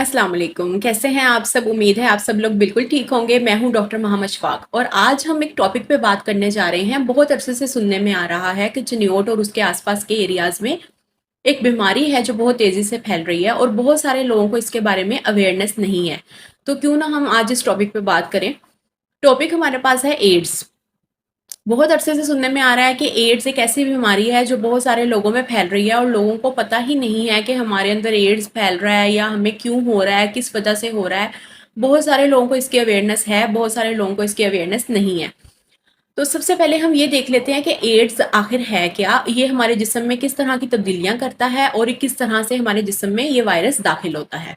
अस्सलाम वालेकुम। कैसे हैं आप सब? उम्मीद है आप सब लोग बिल्कुल ठीक होंगे। मैं हूं डॉक्टर मोहम्मद शफाक और आज हम एक टॉपिक पे बात करने जा रहे हैं। बहुत अरसे से सुनने में आ रहा है कि चिन्योट और उसके आसपास के एरियाज़ में एक बीमारी है जो बहुत तेज़ी से फैल रही है और बहुत सारे लोगों को इसके बारे में अवेयरनेस नहीं है। तो क्यों ना हम आज इस टॉपिक पे बात करें। टॉपिक हमारे पास है एड्स। बहुत अरसे से सुनने में आ रहा है कि एड्स एक ऐसी बीमारी है जो बहुत सारे लोगों में फैल रही है और लोगों को पता ही नहीं है कि हमारे अंदर एड्स फैल रहा है या हमें क्यों हो रहा है, किस वजह से हो रहा है। बहुत सारे लोगों को इसकी अवेयरनेस है, बहुत सारे लोगों को इसकी अवेयरनेस नहीं है। तो सबसे पहले हम ये देख लेते हैं कि एड्स आखिर है क्या, ये हमारे जिस्म में किस तरह की तब्दीलियां करता है और ये किस तरह से हमारे जिस्म में ये वायरस दाखिल होता है।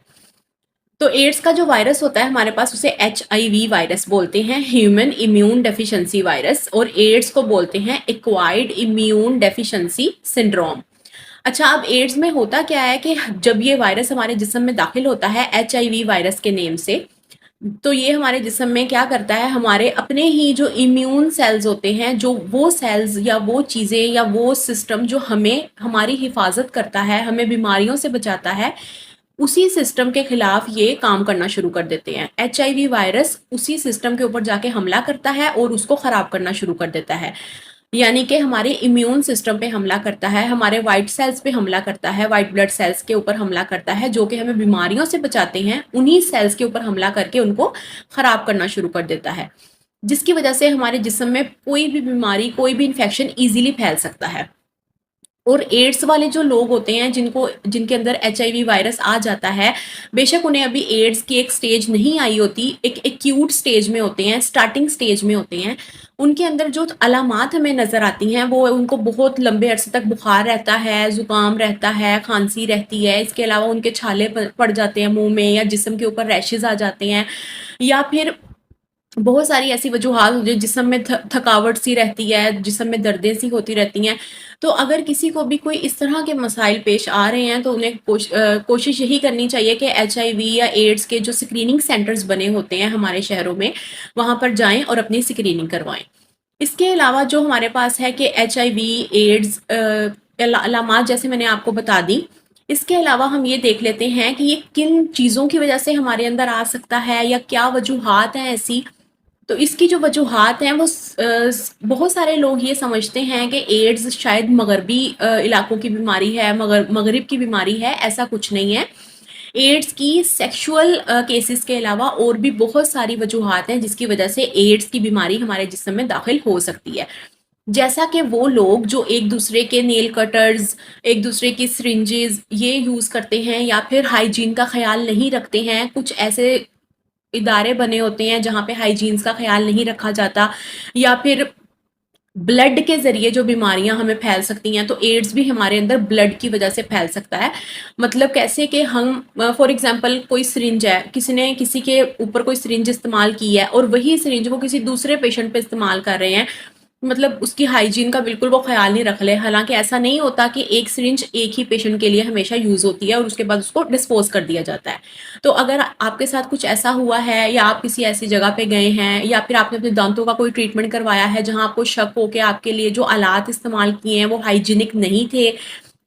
तो एड्स का जो वायरस होता है हमारे पास उसे HIV वायरस बोलते हैं, ह्यूमन इम्यून डेफिशिएंसी वायरस, और एड्स को बोलते हैं एक्वायर्ड इम्यून डेफिशिएंसी सिंड्रोम। अच्छा, अब एड्स में होता क्या है कि जब ये वायरस हमारे जिस्म में दाखिल होता है HIV वायरस के नेम से, तो ये हमारे जिस्म में क्या करता है, हमारे अपने ही जो इम्यून सेल्स होते हैं, जो वो सेल्स या वो चीज़ें या वो सिस्टम जो हमें हमारी हिफाजत करता है, हमें बीमारियों से बचाता है, उसी सिस्टम के खिलाफ ये काम करना शुरू कर देते हैं। HIV वायरस उसी सिस्टम के ऊपर जाके हमला करता है और उसको ख़राब करना शुरू कर देता है। यानी कि हमारे इम्यून सिस्टम पे हमला करता है, हमारे वाइट सेल्स पे हमला करता है, वाइट ब्लड सेल्स के ऊपर हमला करता है जो कि हमें बीमारियों से बचाते हैं। उन्हीं सेल्स के ऊपर हमला करके उनको ख़राब करना शुरू कर देता है, जिसकी वजह से हमारे जिस्म में कोई भी बीमारी, कोई भी इन्फेक्शन ईजिली फैल सकता है। और एड्स वाले जो लोग होते हैं जिनके अंदर HIV वायरस आ जाता है, बेशक उन्हें अभी एड्स की एक स्टेज नहीं आई होती, एक एक्यूट स्टेज में होते हैं, स्टार्टिंग स्टेज में होते हैं। उनके अंदर जो अलामात हमें नज़र आती हैं वो उनको बहुत लंबे अरसे तक बुखार रहता है, ज़ुकाम रहता है, खांसी रहती है। इसके अलावा उनके छाले पड़ जाते हैं मुंह में, या जिस्म के ऊपर रैशेज़ आ जाते हैं, या फिर बहुत सारी ऐसी वजूहात होती है, जिस्म में थकावट सी रहती है, जिस्म में दर्दें सी होती रहती हैं। तो अगर किसी को भी कोई इस तरह के मसाइल पेश आ रहे हैं तो उन्हें कोशिश यही करनी चाहिए कि HIV या एड्स के जो स्क्रीनिंग सेंटर्स बने होते हैं हमारे शहरों में, वहाँ पर जाएं और अपनी स्क्रीनिंग करवाएं। इसके अलावा जो हमारे पास है कि HIV एड्स अलामात जैसे मैंने आपको बता दी, इसके अलावा हम ये देख लेते हैं कि ये किन चीज़ों की वजह से हमारे अंदर आ सकता है या क्या वजूहात हैं ऐसी। तो इसकी जो वजूहात हैं वो बहुत सारे लोग ये समझते हैं कि एड्स शायद मगरबी इलाकों की बीमारी है, मगरिब की बीमारी है। ऐसा कुछ नहीं है। एड्स की सेक्सुअल केसेस के अलावा और भी बहुत सारी वजूहात हैं जिसकी वजह से एड्स की बीमारी हमारे जिस्म में दाखिल हो सकती है। जैसा कि वो लोग जो एक दूसरे के नेल कटर्स, एक दूसरे की सिरिंजेस ये यूज़ करते हैं, या फिर हाइजीन का ख्याल नहीं रखते हैं। कुछ ऐसे इदारे बने होते हैं जहाँ पे हाइजीन्स का ख्याल नहीं रखा जाता, या फिर ब्लड के ज़रिए जो बीमारियां हमें फैल सकती हैं। तो एड्स भी हमारे अंदर ब्लड की वजह से फैल सकता है। मतलब कैसे कि हम फॉर एग्जांपल कोई सिरिंज है, किसी ने किसी के ऊपर कोई सिरिंज इस्तेमाल की है और वही सिरिंज वो किसी दूसरे पेशेंट पे इस्तेमाल कर रहे हैं, मतलब उसकी हाइजीन का बिल्कुल वो ख्याल नहीं रख ले। हालांकि ऐसा नहीं होता कि एक सिरिंज एक ही पेशेंट के लिए हमेशा यूज़ होती है और उसके बाद उसको डिस्पोज कर दिया जाता है। तो अगर आपके साथ कुछ ऐसा हुआ है, या आप किसी ऐसी जगह पे गए हैं, या फिर आपने अपने दांतों का कोई ट्रीटमेंट करवाया है जहां आपको शक हो कि आपके लिए जो आलात इस्तेमाल किए हैं वो हाइजीनिक नहीं थे,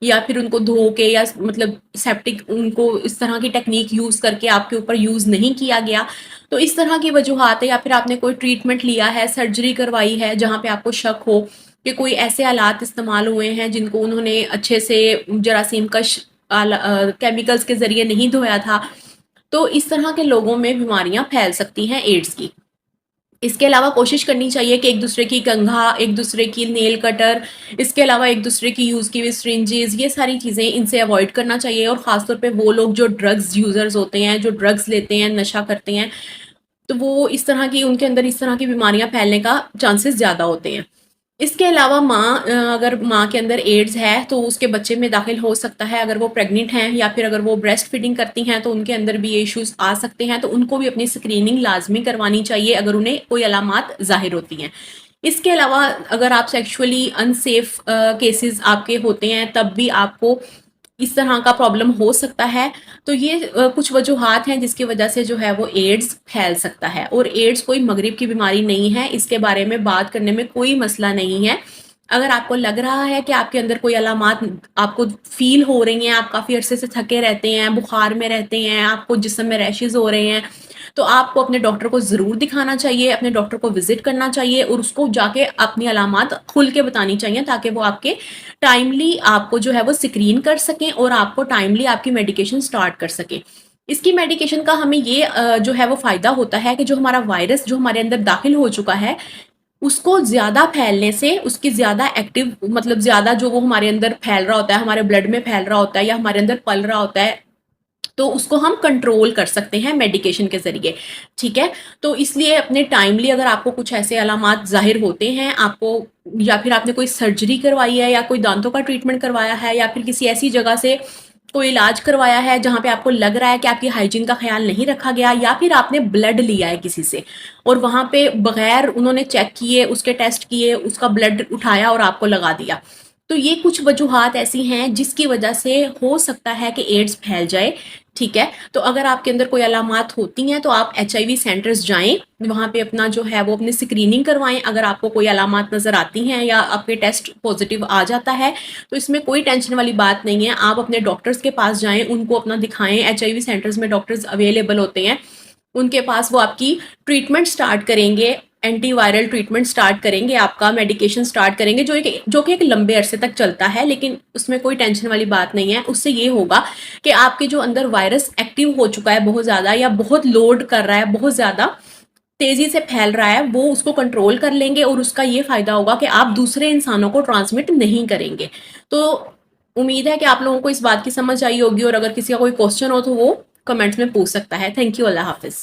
या फिर उनको धो के या मतलब सेप्टिक उनको इस तरह की टेक्निक यूज़ करके आपके ऊपर यूज़ नहीं किया गया, तो इस तरह की वजूहात है। या फिर आपने कोई ट्रीटमेंट लिया है, सर्जरी करवाई है जहाँ पे आपको शक हो कि कोई ऐसे आलात इस्तेमाल हुए हैं जिनको उन्होंने अच्छे से जरासीम कश केमिकल्स के ज़रिए नहीं धोया था, तो इस तरह के लोगों में बीमारियां फैल सकती हैं एड्स की। इसके अलावा कोशिश करनी चाहिए कि एक दूसरे की कंघा, एक दूसरे की नेल कटर, इसके अलावा एक दूसरे की यूज़ की हुई सिरिंजेस, ये सारी चीज़ें इनसे अवॉइड करना चाहिए। और ख़ासतौर पे वो लोग जो ड्रग्स यूज़र्स होते हैं, जो ड्रग्स लेते हैं, नशा करते हैं, तो वो इस तरह की उनके अंदर इस तरह की बीमारियां फैलने का चांसेस ज़्यादा होते हैं। इसके अलावा अगर माँ के अंदर एड्स है तो उसके बच्चे में दाखिल हो सकता है। अगर वो प्रेग्नेंट हैं या फिर अगर वो ब्रेस्ट फीडिंग करती हैं तो उनके अंदर भी ये इश्यूज आ सकते हैं। तो उनको भी अपनी स्क्रीनिंग लाजमी करवानी चाहिए अगर उन्हें कोई अलामात जाहिर होती हैं। इसके अलावा अगर आप सेक्सुअली अनसेफ केसेस आपके होते हैं तब भी आपको इस तरह का प्रॉब्लम हो सकता है। तो ये कुछ वजूहात हैं जिसकी वजह से जो है वो एड्स फैल सकता है। और एड्स कोई मगरिब की बीमारी नहीं है, इसके बारे में बात करने में कोई मसला नहीं है। اگر آپ کو لگ رہا ہے کہ آپ کے اندر کوئی علامات آپ کو فیل ہو رہی ہیں، آپ کافی عرصے سے تھکے رہتے ہیں، بخار میں رہتے ہیں، آپ کو جسم میں ریشز ہو رہے ہیں، تو آپ کو اپنے ڈاکٹر کو ضرور دکھانا چاہیے، اپنے ڈاکٹر کو وزٹ کرنا چاہیے اور اس کو جا کے اپنی علامات کھل کے بتانی چاہیے، تاکہ وہ آپ کے ٹائملی آپ کو جو ہے وہ سکرین کر سکیں اور آپ کو ٹائملی آپ کی میڈیکیشن سٹارٹ کر سکیں۔ اس کی میڈیکیشن کا ہمیں یہ جو ہے وہ فائدہ ہوتا ہے کہ جو ہمارا وائرس جو ہمارے اندر داخل ہو چکا ہے، اس کو زیادہ پھیلنے سے، اس کی زیادہ ایکٹیو مطلب زیادہ جو وہ ہمارے اندر پھیل رہا ہوتا ہے، ہمارے بلڈ میں پھیل رہا ہوتا ہے یا ہمارے اندر پل رہا ہوتا ہے، تو اس کو ہم کنٹرول کر سکتے ہیں میڈیکیشن کے ذریعے، ٹھیک ہے؟ تو اس لیے اپنے ٹائملی اگر آپ کو کچھ ایسے علامات ظاہر ہوتے ہیں، آپ کو یا پھر آپ نے کوئی سرجری کروائی ہے یا کوئی دانتوں کا ٹریٹمنٹ کروایا ہے یا پھر کسی ایسی جگہ سے کوئی علاج کروایا ہے جہاں پہ آپ کو لگ رہا ہے کہ آپ کی ہائیجین کا خیال نہیں رکھا گیا، یا پھر آپ نے بلڈ لیا ہے کسی سے اور وہاں پہ بغیر انہوں نے چیک کیے، اس کے ٹیسٹ کیے، اس کا بلڈ اٹھایا اور آپ کو لگا دیا، تو یہ کچھ وجوہات ایسی ہیں جس کی وجہ سے ہو سکتا ہے کہ ایڈز پھیل جائے، ٹھیک ہے؟ تو اگر آپ کے اندر کوئی علامات ہوتی ہیں تو آپ ایچ آئی وی سینٹرز جائیں، وہاں پہ اپنا جو ہے وہ اپنی اسکریننگ کروائیں۔ اگر آپ کو کوئی علامات نظر آتی ہیں یا آپ کے ٹیسٹ پازیٹیو آ جاتا ہے تو اس میں کوئی ٹینشن والی بات نہیں ہے، آپ اپنے ڈاکٹرز کے پاس جائیں، ان کو اپنا دکھائیں۔ ایچ آئی وی سینٹرز میں ڈاکٹرز اویلیبل ہوتے ہیں، ان کے پاس وہ آپ کی ٹریٹمنٹ سٹارٹ کریں گے، اینٹی وائرل ٹریٹمنٹ سٹارٹ کریں گے، آپ کا میڈیکیشن سٹارٹ کریں گے، جو کہ ایک لمبے عرصے تک چلتا ہے، لیکن اس میں کوئی ٹینشن والی بات نہیں ہے۔ اس سے یہ ہوگا کہ آپ کے جو اندر وائرس ایکٹیو ہو چکا ہے بہت زیادہ یا بہت لوڈ کر رہا ہے، بہت زیادہ تیزی سے پھیل رہا ہے، وہ اس کو کنٹرول کر لیں گے اور اس کا یہ فائدہ ہوگا کہ آپ دوسرے انسانوں کو ٹرانسمٹ نہیں کریں گے۔ تو امید ہے کہ آپ لوگوں کو اس بات کی سمجھ آئی ہوگی، اور اگر کسی کا کوئی کوشچن ہو تو وہ کمنٹس میں پوچھ سکتا ہے۔ تھینک یو، اللہ حافظ۔